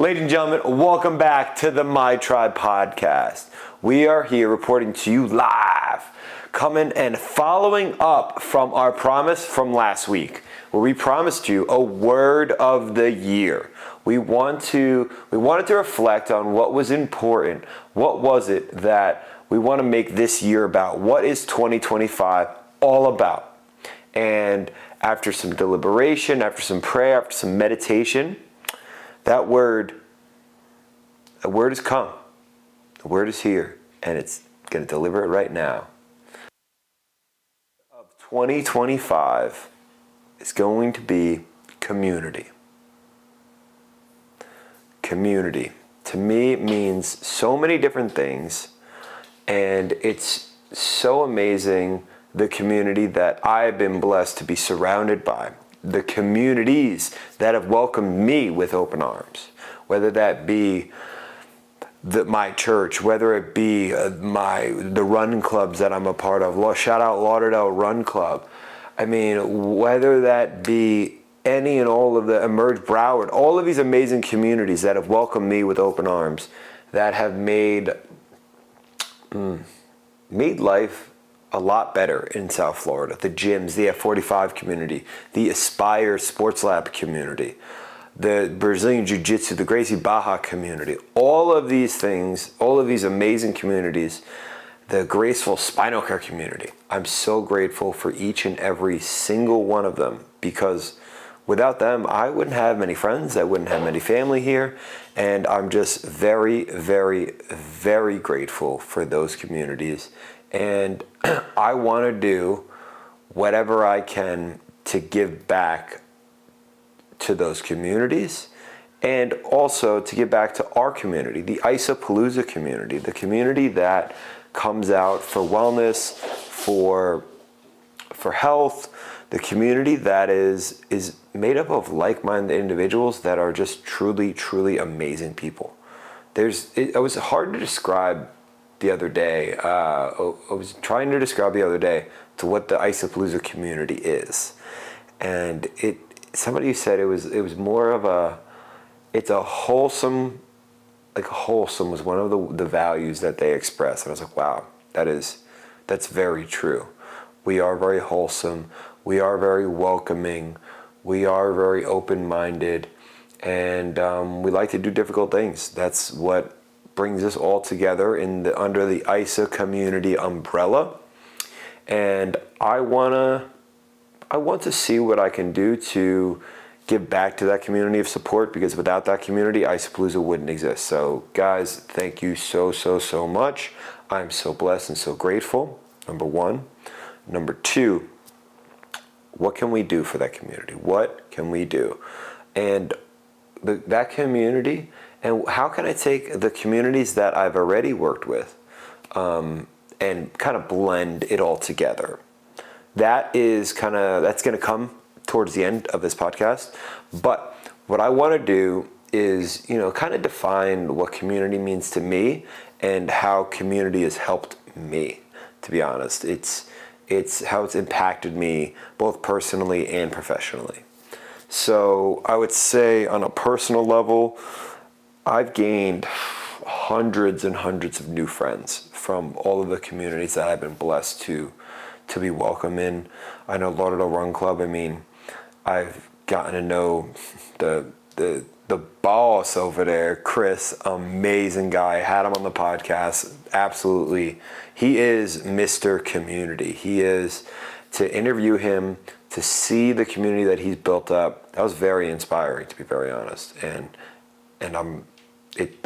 Ladies and gentlemen, welcome back to the My Tribe podcast. We are here reporting to you live, coming and following up from our promise from last week, where we promised you a word of the year. We wanted to reflect on what was important. What was it that we want to make this year about? What is 2025 all about? And after some deliberation, after some prayer, after some meditation, that word has come. The word is here, and it's going to deliver it right now. Of 2025 is going to be community. Community, to me, means so many different things, and it's so amazing the community that I've been blessed to be surrounded by. The communities that have welcomed me with open arms, whether that be my church, whether it be the run clubs that I'm a part of. Shout out Lauderdale Run Club. I mean, whether that be any and all of the Emerge Broward, all of these amazing communities that have welcomed me with open arms, that have made life a lot better in South Florida. The gyms, the F45 community, the Aspire Sports Lab community, the Brazilian Jiu-Jitsu, the Gracie Baja community, all of these things, all of these amazing communities, the Graceful Spinal Care community. I'm so grateful for each and every single one of them, because without them, I wouldn't have many friends, I wouldn't have many family here, and I'm just very, very, very grateful for those communities. And I want to do whatever I can to give back to those communities, and also to give back to our community, the Ice-A-Palooza community, the community that comes out for wellness, for health, the community that is made up of like-minded individuals that are just truly, truly amazing people. It was hard to describe the other day. I was trying to describe the other day to what the Ice-A-Palooza community is, and somebody said it was more of it's a wholesome, like wholesome was one of the values that they express, and I was like, wow, that's very true. We are very wholesome. We are very welcoming. We are very open-minded, and we like to do difficult things. That's what brings us all together under the ISA community umbrella. And I want to see what I can do to give back to that community of support, because without that community, Ice-A-Palooza wouldn't exist. So guys, thank you so, so, so much. I'm so blessed and so grateful, number one. Number two, what can we do for that community? What can we do? And that community, and how can I take the communities that I've already worked with and kind of blend it all together? That's going to come towards the end of this podcast. But what I want to do is, kind of define what community means to me and how community has helped me, to be honest. It's how it's impacted me both personally and professionally. So I would say on a personal level, I've gained hundreds and hundreds of new friends from all of the communities that I've been blessed to be welcome in. I know Lauderdale Run Club. I mean, I've gotten to know the boss over there, Chris, amazing guy. Had him on the podcast. Absolutely, he is Mr. Community. He is. To interview him, to see the community that he's built up, that was very inspiring, to be very honest. And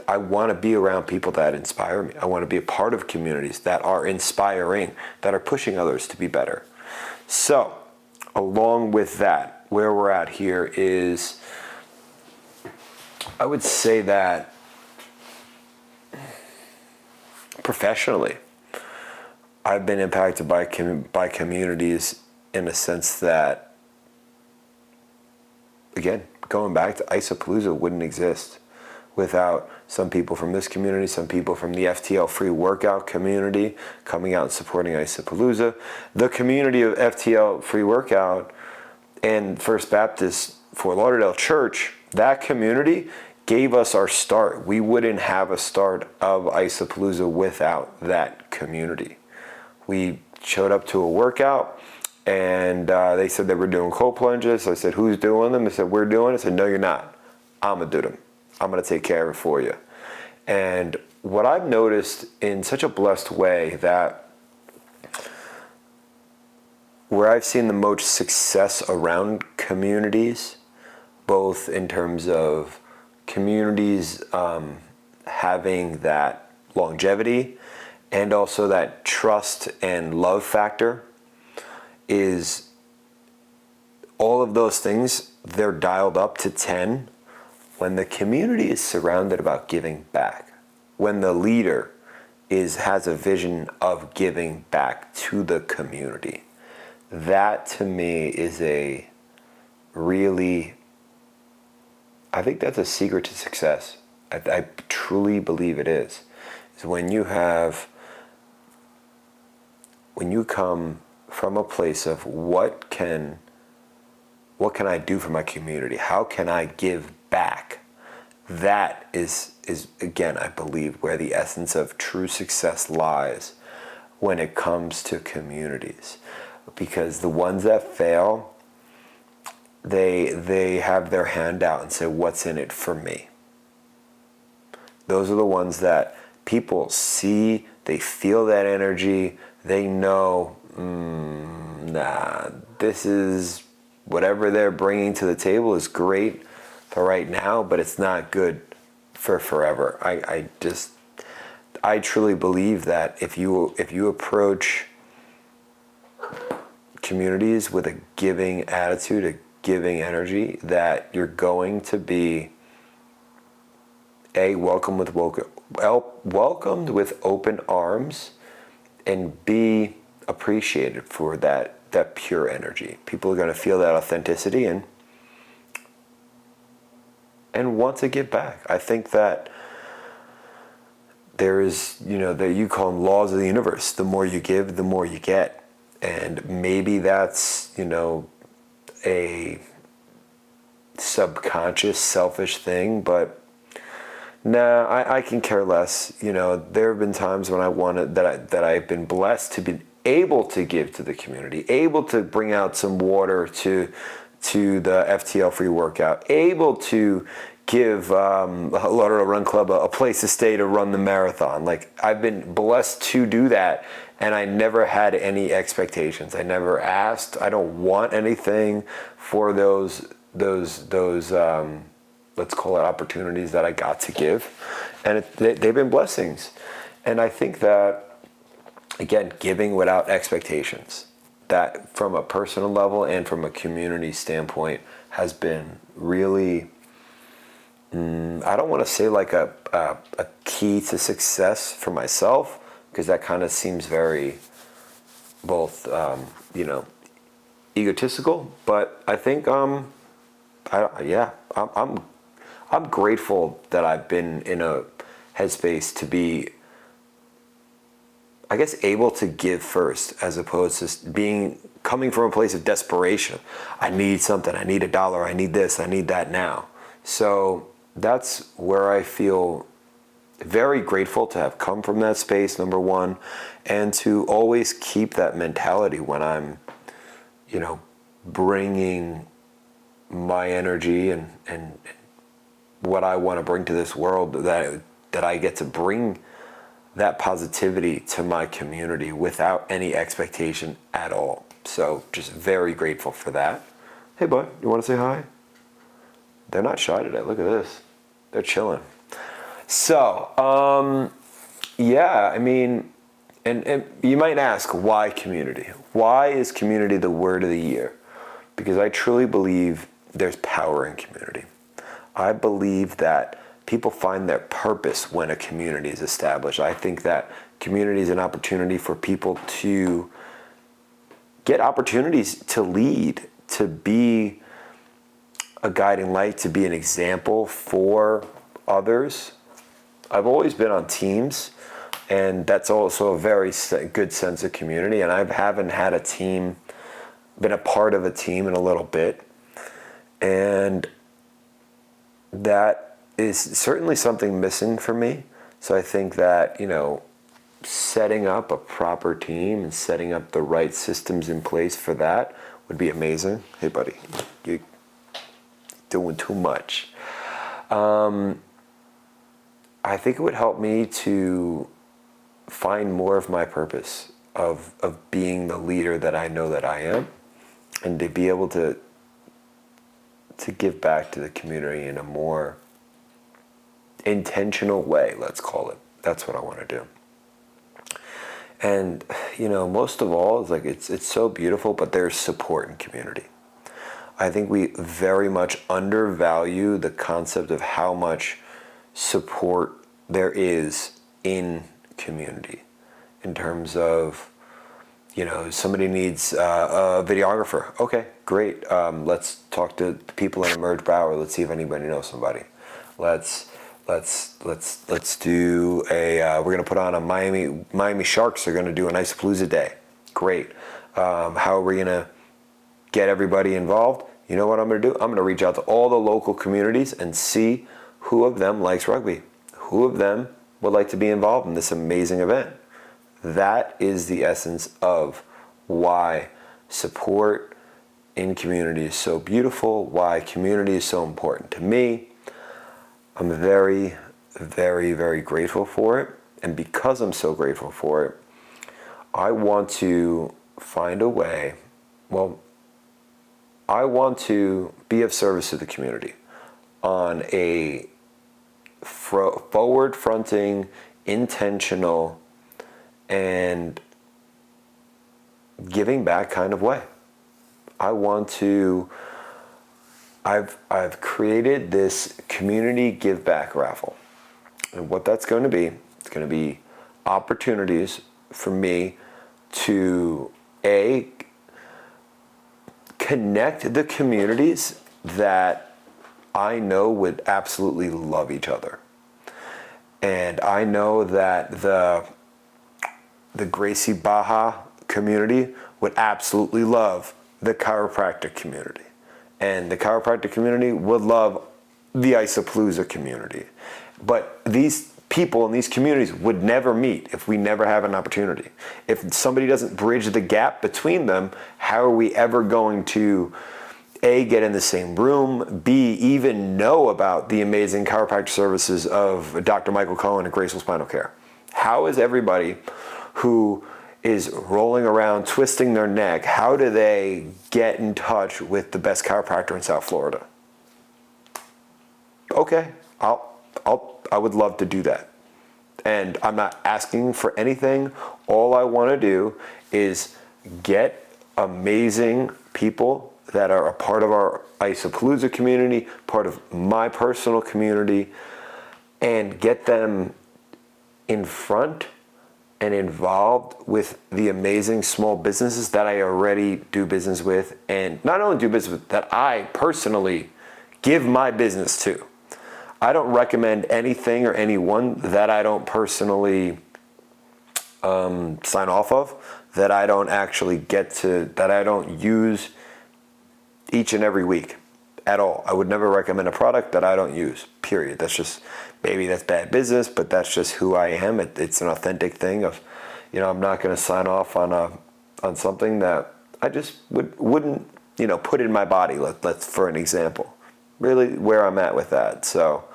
I want to be around people that inspire me. I want to be a part of communities that are inspiring, that are pushing others to be better. So, along with that, where we're at here is, I would say that professionally, I've been impacted by communities in a sense that, again, going back to Ice-A-Palooza wouldn't exist without some people from this community, some people from the FTL free workout community coming out and supporting Ice-A-Palooza. The community of FTL free workout and First Baptist Fort Lauderdale Church, that community gave us our start. We wouldn't have a start of Ice-A-Palooza without that community. We showed up to a workout, and they said they were doing cold plunges. I said, who's doing them? They said, we're doing it. I said, no, you're not. I'm going to do them. I'm going to take care of it for you. And what I've noticed in such a blessed way, that where I've seen the most success around communities, both in terms of communities having that longevity and also that trust and love factor, is all of those things, they're dialed up to 10 when the community is surrounded about giving back, when the leader has a vision of giving back to the community. That to me is a really, I think that's a secret to success. I truly believe it is when you come from a place of what can I do for my community? How can I give back? That is again, I believe, where the essence of true success lies when it comes to communities. Because the ones that fail, they have their hand out and say, what's in it for me? Those are the ones that people see, they feel that energy, they know, this is, whatever they're bringing to the table is great for right now, but it's not good for forever. I truly believe that if you approach communities with a giving attitude, a giving energy, that you're going to be welcomed with open arms, and B, appreciated for that pure energy. People are going to feel that authenticity and want to give back. I think that there is, that you call them laws of the universe. The more you give, the more you get. And maybe that's, a subconscious, selfish thing, but I can care less. There have been times when that I've been blessed to be able to give to the community, able to bring out some water to the FTL free workout, able to give Lauderdale Run Club a place to stay to run the marathon. Like, I've been blessed to do that, and I never had any expectations. I never asked. I don't want anything for those let's call it opportunities that I got to give, and they've been blessings. And I think that, again, giving without expectations, that from a personal level and from a community standpoint has been really, I don't want to say like a key to success for myself, because that kind of seems very both, egotistical, but I think, I'm grateful that I've been in a headspace to be, I guess, able to give first, as opposed to coming from a place of desperation. I need something. I need $1. I need this. I need that now. So that's where I feel very grateful to have come from that space, number one, and to always keep that mentality when I'm, bringing my energy and what I want to bring to this world, that I get to bring that positivity to my community without any expectation at all. So just very grateful for that. Hey, bud, you want to say hi? They're not shy today. Look at this. They're chilling. So, and you might ask, why community? Why is community the word of the year? Because I truly believe there's power in community. I believe that people find their purpose when a community is established. I think that community is an opportunity for people to get opportunities to lead, to be a guiding light, to be an example for others. I've always been on teams, and that's also a very good sense of community. And I haven't had been a part of a team in a little bit. And that is certainly something missing for me. So I think that, setting up a proper team and setting up the right systems in place for that would be amazing. Hey, buddy, you're doing too much. I think it would help me to find more of my purpose of being the leader that I know that I am, and to be able to give back to the community in a more intentional way, let's call it. That's what I want to do. And, most of all, it's so beautiful, but there's support in community. I think we very much undervalue the concept of how much support there is in community, in terms of, somebody needs a videographer. Okay, great. Let's talk to the people in Emerge Broward. Let's see if anybody knows somebody. Let's do we're going to put on a Miami Sharks are going to do an Ice-A-Palooza day. Great. How are we going to get everybody involved? You know what I'm going to do? I'm going to reach out to all the local communities and see who of them likes rugby. Who of them would like to be involved in this amazing event? That is the essence of why support in community is so beautiful, why community is so important to me. I'm very, very, very grateful for it. And because I'm so grateful for it, I want to find a way, I want to be of service to the community on a forward-fronting, intentional, and giving back kind of way. I've created this community give back raffle. And what that's going to be, it's going to be opportunities for me to connect the communities that I know would absolutely love each other. And I know that the Gracie Baja community would absolutely love the chiropractic community. And the chiropractic community would love the Ice-A-Palooza community. But these people in these communities would never meet if we never have an opportunity. If somebody doesn't bridge the gap between them, how are we ever going to A, get in the same room, B, even know about the amazing chiropractic services of Dr. Michael Cohen at Graceful Spinal Care? How is everybody who is rolling around, twisting their neck, how do they get in touch with the best chiropractor in South Florida? Okay, I would love to do that. And I'm not asking for anything. All I want to do is get amazing people that are a part of our Ice-A-Palooza community, part of my personal community, and get them in front and involved with the amazing small businesses that I already do business with, and not only do business with, that I personally give my business to. I don't recommend anything or anyone that I don't personally sign off of, that I don't actually that I don't use each and every week at all. I would never recommend a product that I don't use, period. That's just, maybe that's bad business, but that's just who I am. It's an authentic thing of, I'm not going to sign off on something that I just wouldn't, put in my body. Let's for an example, really where I'm at with that. So,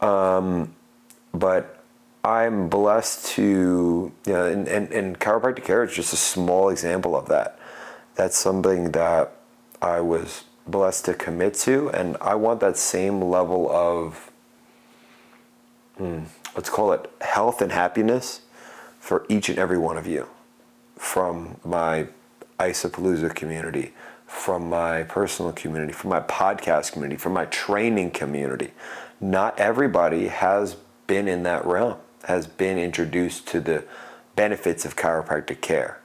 but I'm blessed to, and chiropractic care is just a small example of that. That's something that I was blessed to commit to, and I want that same level of, let's call it health and happiness for each and every one of you, from my Ice-A-Palooza community, from my personal community, from my podcast community, from my training community. Not everybody has been in that realm, has been introduced to the benefits of chiropractic care.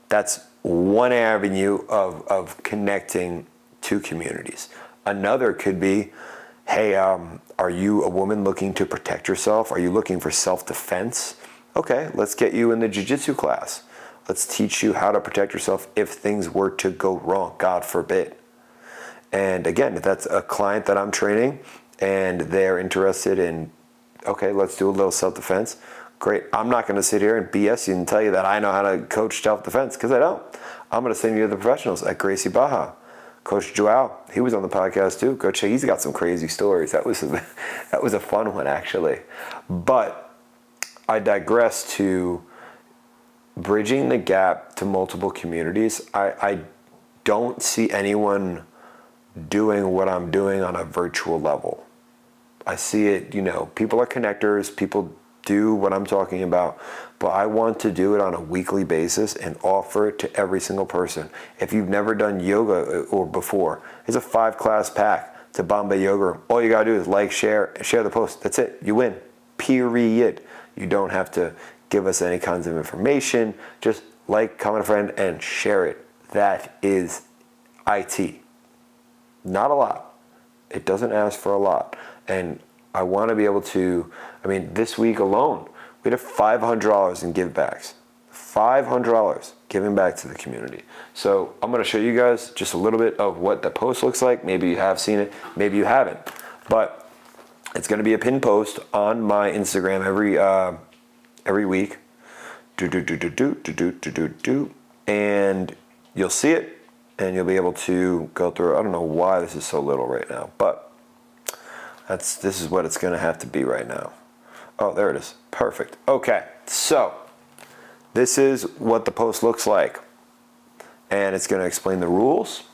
That's one avenue of connecting two communities. Another could be, hey, are you a woman looking to protect yourself? Are you looking for self-defense? Okay, let's get you in the jujitsu class. Let's teach you how to protect yourself if things were to go wrong, God forbid. And again, if that's a client that I'm training, and they're interested in, okay, let's do a little self-defense, great. I'm not going to sit here and BS you and tell you that I know how to coach self-defense, because I don't. I'm going to send you to the professionals at Gracie Baja. Coach Joao, he was on the podcast too. Coach, he's got some crazy stories. That was a fun one, actually. But I digress to bridging the gap to multiple communities. I don't see anyone doing what I'm doing on a virtual level. I see it, people are connectors, people do what I'm talking about, but I want to do it on a weekly basis and offer it to every single person. If you've never done yoga or before, it's a 5-class pack to Bombay Yoga Room. All you gotta do is like, share the post. That's it, you win, period. You don't have to give us any kinds of information, just like, comment a friend, and share it. That is IT. Not a lot. It doesn't ask for a lot. And I want to be able to, this week alone, we had $500 in give backs. $500 giving back to the community. So I'm going to show you guys just a little bit of what the post looks like. Maybe you have seen it, maybe you haven't. But it's going to be a pinned post on my Instagram every week. And you'll see it, and you'll be able to go through. I don't know why this is so little right now, but this is what it's going to have to be right now. Oh, there it is. Perfect. Okay, so this is what the post looks like, and it's going to explain the rules,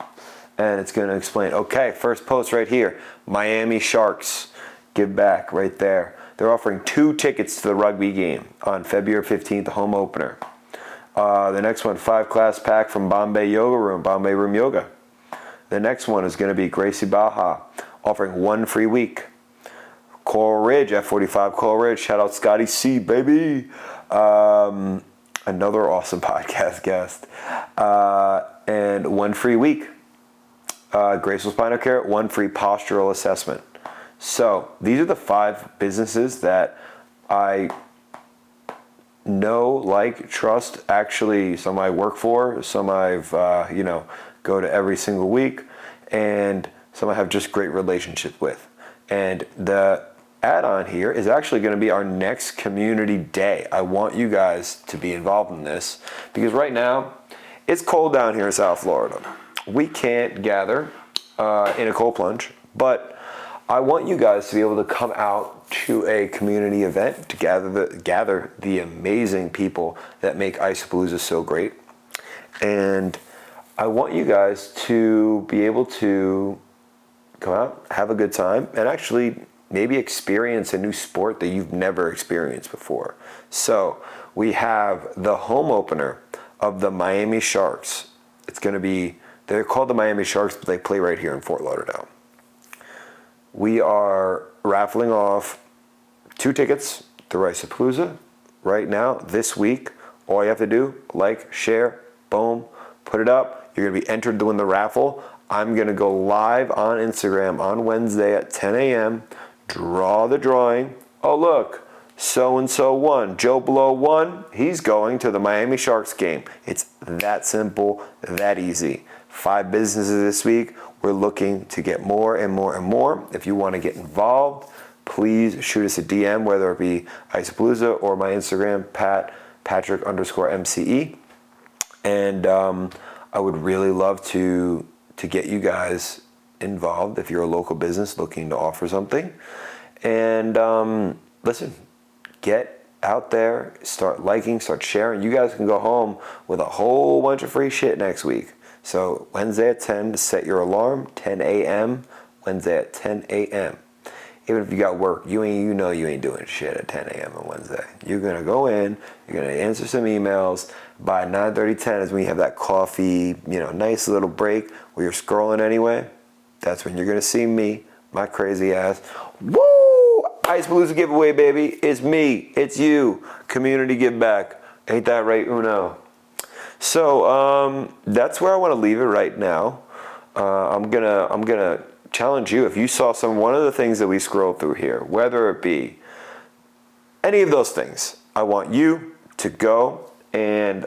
and it's going to explain, okay, first post right here, Miami Sharks Give Back right there. They're offering 2 tickets to the rugby game on February 15th, the home opener. The next one, 5-class pack from Bombay Yoga Room, Bombay Room Yoga. The next one is going to be Gracie Baja, offering 1 free week. Coral Ridge, F45 Coral Ridge, shout out Scotty C, baby. Another awesome podcast guest. And 1 free week. Graceful Spinal Care, 1 free postural assessment. So these are the 5 businesses that I know, like, trust. Actually, some I work for, some I've, go to every single week, and some I have just great relationships with. And the add-on here is actually going to be our next community day. I want you guys to be involved in this, because right now, it's cold down here in South Florida. We can't gather in a cold plunge, but I want you guys to be able to come out to a community event to gather the amazing people that make Ice-A-Palooza so great. And I want you guys to be able to come out, have a good time, and actually maybe experience a new sport that you've never experienced before. So we have the home opener of the Miami Sharks. They're called the Miami Sharks, but they play right here in Fort Lauderdale. We are raffling off 2 tickets to Ice-A-Palooza right now, this week. All you have to do, like, share, boom, put it up. You're going to be entered to win the raffle. I'm going to go live on Instagram on Wednesday at 10 a.m., draw the drawing. Oh, look, so-and-so won. Joe Blow won. He's going to the Miami Sharks game. It's that simple, that easy. 5 businesses this week. We're looking to get more and more and more. If you want to get involved, please shoot us a DM, whether it be Ice-A-Palooza or my Instagram, Patrick_MCE. And I would really love to get you guys involved if you're a local business looking to offer something. And listen, get out there, start liking, start sharing. You guys can go home with a whole bunch of free shit next week. So Wednesday at 10 to set your alarm, 10 a.m., Wednesday at 10 a.m. Even if you got work, you ain't doing shit at 10 a.m. on Wednesday. You're going to go in, you're going to answer some emails. By 9:30, 10 is when you have that coffee, nice little break where you're scrolling anyway. That's when you're going to see me, my crazy ass. Woo! Ice-A-Palooza giveaway, baby. It's me. It's you. Community give back. Ain't that right, Uno? So that's where I want to leave it right now. I'm gonna challenge you. If you saw one of the things that we scrolled through here, whether it be any of those things, I want you to go and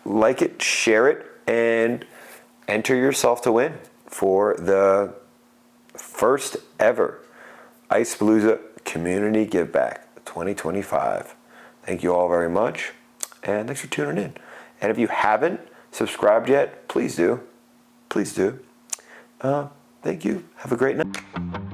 like it, share it, and enter yourself to win for the first ever Ice-A-Palooza Community Give Back 2025. Thank you all very much, and thanks for tuning in. And if you haven't subscribed yet, please do. Please do. Thank you. Have a great night.